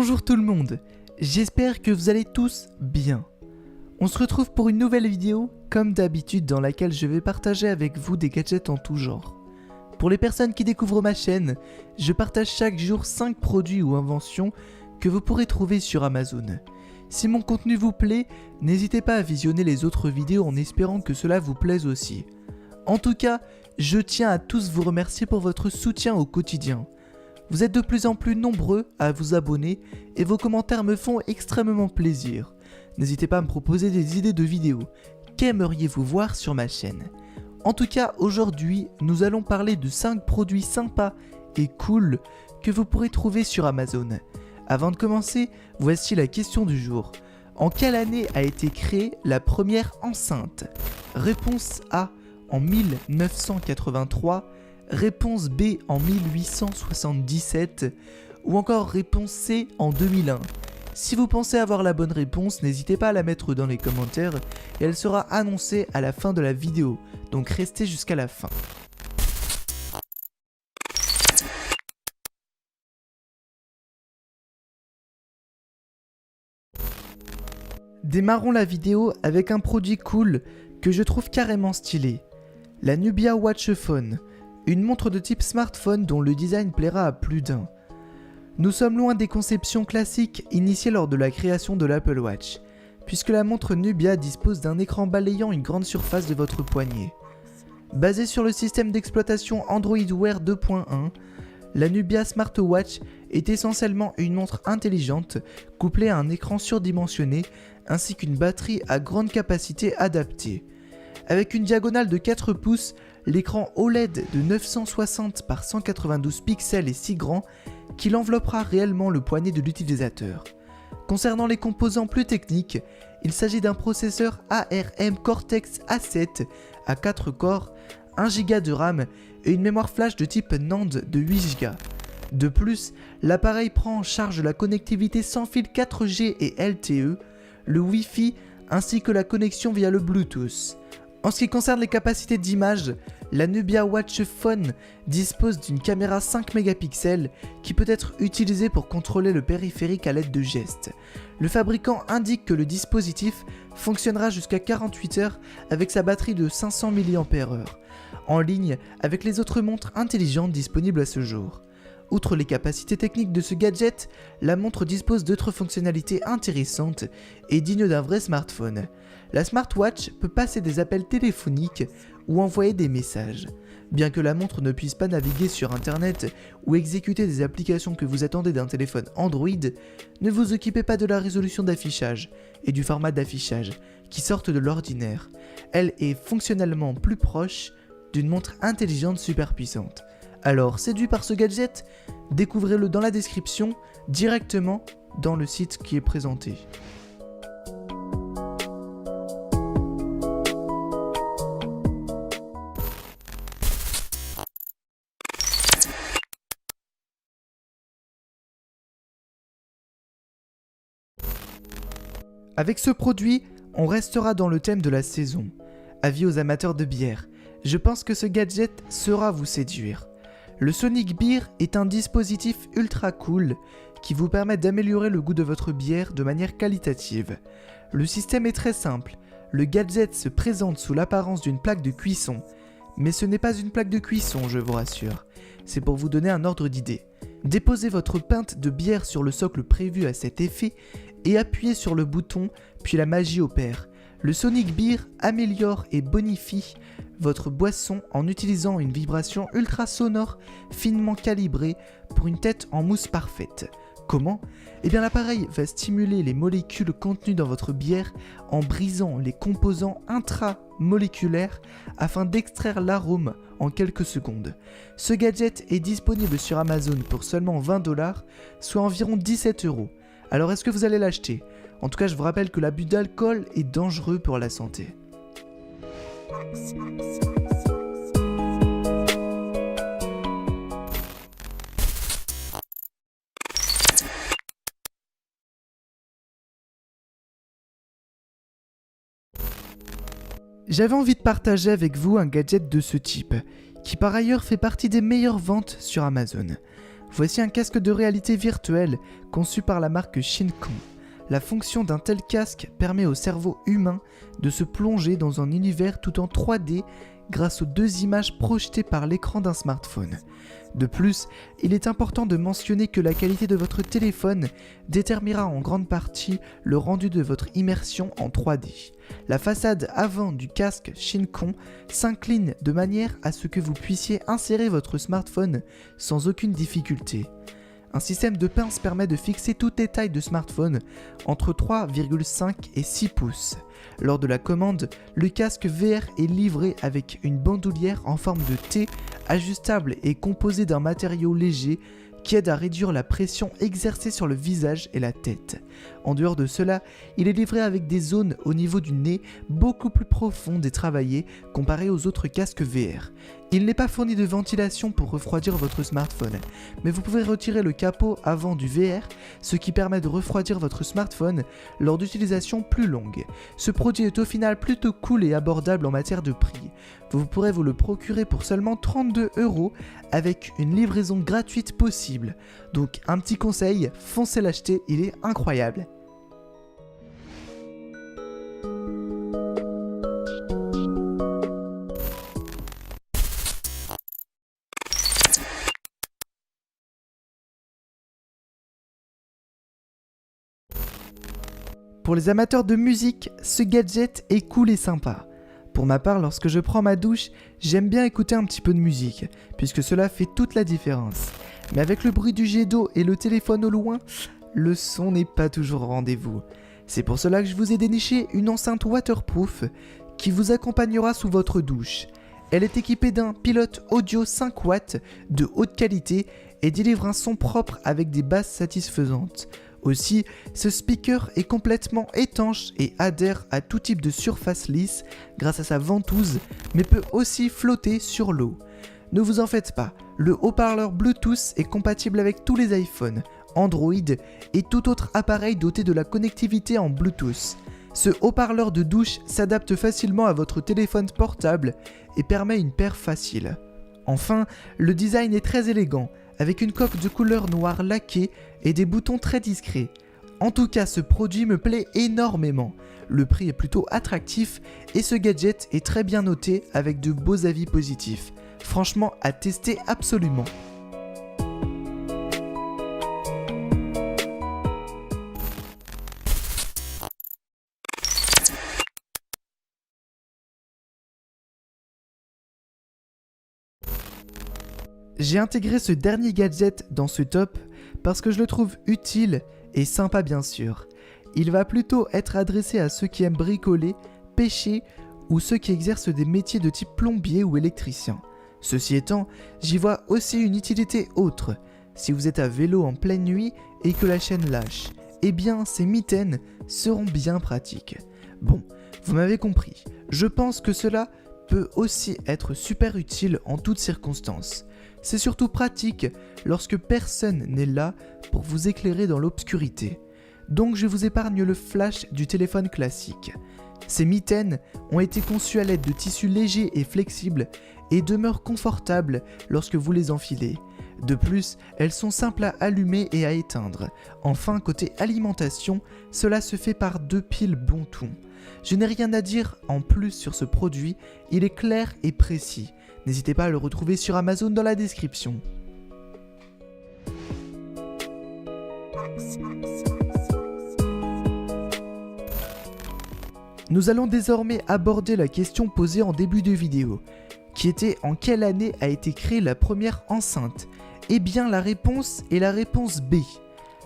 Bonjour tout le monde, j'espère que vous allez tous bien. On se retrouve pour une nouvelle vidéo, comme d'habitude dans laquelle je vais partager avec vous des gadgets en tout genre. Pour les personnes qui découvrent ma chaîne, je partage chaque jour 5 produits ou inventions que vous pourrez trouver sur Amazon. Si mon contenu vous plaît, n'hésitez pas à visionner les autres vidéos en espérant que cela vous plaise aussi. En tout cas, je tiens à tous vous remercier pour votre soutien au quotidien. Vous êtes de plus en plus nombreux à vous abonner et vos commentaires me font extrêmement plaisir. N'hésitez pas à me proposer des idées de vidéos. Qu'aimeriez-vous voir sur ma chaîne? En tout cas, aujourd'hui, nous allons parler de 5 produits sympas et cool que vous pourrez trouver sur Amazon. Avant de commencer, voici la question du jour. En quelle année a été créée la première enceinte? Réponse A, en 1983. Réponse B en 1877 ou encore réponse C en 2001. Si vous pensez avoir la bonne réponse, n'hésitez pas à la mettre dans les commentaires et elle sera annoncée à la fin de la vidéo, donc restez jusqu'à la fin. Démarrons la vidéo avec un produit cool que je trouve carrément stylé. La Nubia Watch Phone. Une montre de type smartphone dont le design plaira à plus d'un. Nous sommes loin des conceptions classiques initiées lors de la création de l'Apple Watch, puisque la montre Nubia dispose d'un écran balayant une grande surface de votre poignet. Basée sur le système d'exploitation Android Wear 2.1, la Nubia Smartwatch est essentiellement une montre intelligente couplée à un écran surdimensionné ainsi qu'une batterie à grande capacité adaptée. Avec une diagonale de 4 pouces, l'écran OLED de 960 par 192 pixels est si grand qu'il enveloppera réellement le poignet de l'utilisateur. Concernant les composants plus techniques, il s'agit d'un processeur ARM Cortex A7 à 4 corps, 1 Go de RAM et une mémoire flash de type NAND de 8 Go. De plus, l'appareil prend en charge la connectivité sans fil 4G et LTE, le Wi-Fi ainsi que la connexion via le Bluetooth. En ce qui concerne les capacités d'image, la Nubia Watch Phone dispose d'une caméra 5 mégapixels qui peut être utilisée pour contrôler le périphérique à l'aide de gestes. Le fabricant indique que le dispositif fonctionnera jusqu'à 48 heures avec sa batterie de 500 mAh, en ligne avec les autres montres intelligentes disponibles à ce jour. Outre les capacités techniques de ce gadget, la montre dispose d'autres fonctionnalités intéressantes et dignes d'un vrai smartphone. La smartwatch peut passer des appels téléphoniques ou envoyer des messages. Bien que la montre ne puisse pas naviguer sur internet ou exécuter des applications que vous attendez d'un téléphone Android, ne vous occupez pas de la résolution d'affichage et du format d'affichage qui sortent de l'ordinaire. Elle est fonctionnellement plus proche d'une montre intelligente super puissante. Alors, séduit par ce gadget, découvrez-le dans la description, directement dans le site qui est présenté. Avec ce produit, on restera dans le thème de la saison. Avis aux amateurs de bière, je pense que ce gadget saura vous séduire. Le Sonic Beer est un dispositif ultra cool qui vous permet d'améliorer le goût de votre bière de manière qualitative. Le système est très simple, le gadget se présente sous l'apparence d'une plaque de cuisson, mais ce n'est pas une plaque de cuisson, je vous rassure, c'est pour vous donner un ordre d'idée. Déposez votre pinte de bière sur le socle prévu à cet effet et appuyez sur le bouton, puis la magie opère. Le Sonic Beer améliore et bonifie votre boisson en utilisant une vibration ultra sonore finement calibrée pour une tête en mousse parfaite. Comment? Eh bien l'appareil va stimuler les molécules contenues dans votre bière en brisant les composants intramoléculaires afin d'extraire l'arôme en quelques secondes. Ce gadget est disponible sur Amazon pour seulement 20 $, soit environ 17 €. Alors est-ce que vous allez l'acheter? En tout cas, je vous rappelle que l'abus d'alcool est dangereux pour la santé. J'avais envie de partager avec vous un gadget de ce type, qui par ailleurs fait partie des meilleures ventes sur Amazon. Voici un casque de réalité virtuelle conçu par la marque Shincon. La fonction d'un tel casque permet au cerveau humain de se plonger dans un univers tout en 3D grâce aux 2 images projetées par l'écran d'un smartphone. De plus, il est important de mentionner que la qualité de votre téléphone déterminera en grande partie le rendu de votre immersion en 3D. La façade avant du casque Shincon s'incline de manière à ce que vous puissiez insérer votre smartphone sans aucune difficulté. Un système de pince permet de fixer toutes les tailles de smartphone entre 3,5 et 6 pouces. Lors de la commande, le casque VR est livré avec une bandoulière en forme de T ajustable et composée d'un matériau léger qui aide à réduire la pression exercée sur le visage et la tête. En dehors de cela, il est livré avec des zones au niveau du nez beaucoup plus profondes et travaillées comparé aux autres casques VR. Il n'est pas fourni de ventilation pour refroidir votre smartphone, mais vous pouvez retirer le capot avant du VR, ce qui permet de refroidir votre smartphone lors d'utilisation plus longue. Ce produit est au final plutôt cool et abordable en matière de prix. Vous pourrez vous le procurer pour seulement 32 € avec une livraison gratuite possible. Donc un petit conseil, foncez l'acheter, il est incroyable. Pour les amateurs de musique, ce gadget est cool et sympa. Pour ma part, lorsque je prends ma douche, j'aime bien écouter un petit peu de musique, puisque cela fait toute la différence. Mais avec le bruit du jet d'eau et le téléphone au loin, le son n'est pas toujours au rendez-vous. C'est pour cela que je vous ai déniché une enceinte waterproof qui vous accompagnera sous votre douche. Elle est équipée d'un pilote audio 5 watts de haute qualité et délivre un son propre avec des basses satisfaisantes. Aussi, ce speaker est complètement étanche et adhère à tout type de surface lisse grâce à sa ventouse, mais peut aussi flotter sur l'eau. Ne vous en faites pas, le haut-parleur Bluetooth est compatible avec tous les iPhones, Android et tout autre appareil doté de la connectivité en Bluetooth. Ce haut-parleur de douche s'adapte facilement à votre téléphone portable et permet une paire facile. Enfin, le design est très élégant, avec une coque de couleur noire laquée et des boutons très discrets. En tout cas, ce produit me plaît énormément. Le prix est plutôt attractif et ce gadget est très bien noté avec de beaux avis positifs. Franchement, à tester absolument. J'ai intégré ce dernier gadget dans ce top parce que je le trouve utile et sympa bien sûr. Il va plutôt être adressé à ceux qui aiment bricoler, pêcher ou ceux qui exercent des métiers de type plombier ou électricien. Ceci étant, j'y vois aussi une utilité autre. Si vous êtes à vélo en pleine nuit et que la chaîne lâche, eh bien ces mitaines seront bien pratiques. Bon, vous m'avez compris, je pense que cela peut aussi être super utile en toutes circonstances. C'est surtout pratique lorsque personne n'est là pour vous éclairer dans l'obscurité. Donc je vous épargne le flash du téléphone classique. Ces mitaines ont été conçues à l'aide de tissus légers et flexibles et demeurent confortables lorsque vous les enfilez. De plus, elles sont simples à allumer et à éteindre. Enfin, côté alimentation, cela se fait par 2 piles Bonton. Je n'ai rien à dire en plus sur ce produit, il est clair et précis. N'hésitez pas à le retrouver sur Amazon dans la description. Nous allons désormais aborder la question posée en début de vidéo, qui était en quelle année a été créée la première enceinte ? Eh bien la réponse est la réponse B.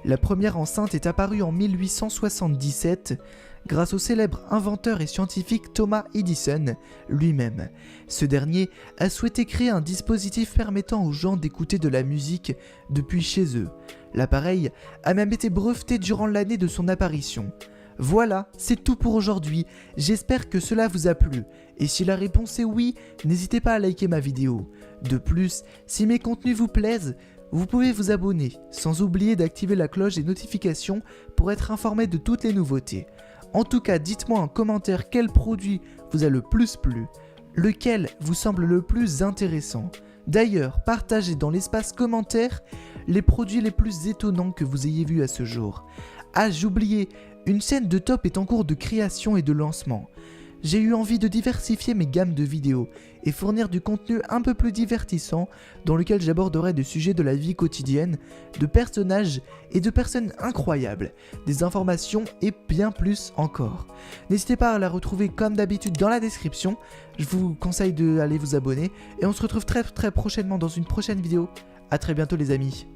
La première enceinte est apparue en 1877 grâce au célèbre inventeur et scientifique Thomas Edison lui-même. Ce dernier a souhaité créer un dispositif permettant aux gens d'écouter de la musique depuis chez eux. L'appareil a même été breveté durant l'année de son apparition. Voilà, c'est tout pour aujourd'hui, j'espère que cela vous a plu, et si la réponse est oui, n'hésitez pas à liker ma vidéo. De plus, si mes contenus vous plaisent, vous pouvez vous abonner, sans oublier d'activer la cloche des notifications pour être informé de toutes les nouveautés. En tout cas, dites-moi en commentaire quel produit vous a le plus plu, lequel vous semble le plus intéressant. D'ailleurs, partagez dans l'espace commentaire les produits les plus étonnants que vous ayez vus à ce jour. Ah, j'oubliais, une chaîne de top est en cours de création et de lancement. J'ai eu envie de diversifier mes gammes de vidéos et fournir du contenu un peu plus divertissant dans lequel j'aborderai des sujets de la vie quotidienne, de personnages et de personnes incroyables, des informations et bien plus encore. N'hésitez pas à la retrouver comme d'habitude dans la description, je vous conseille d'aller vous abonner et on se retrouve très prochainement dans une prochaine vidéo. A très bientôt les amis.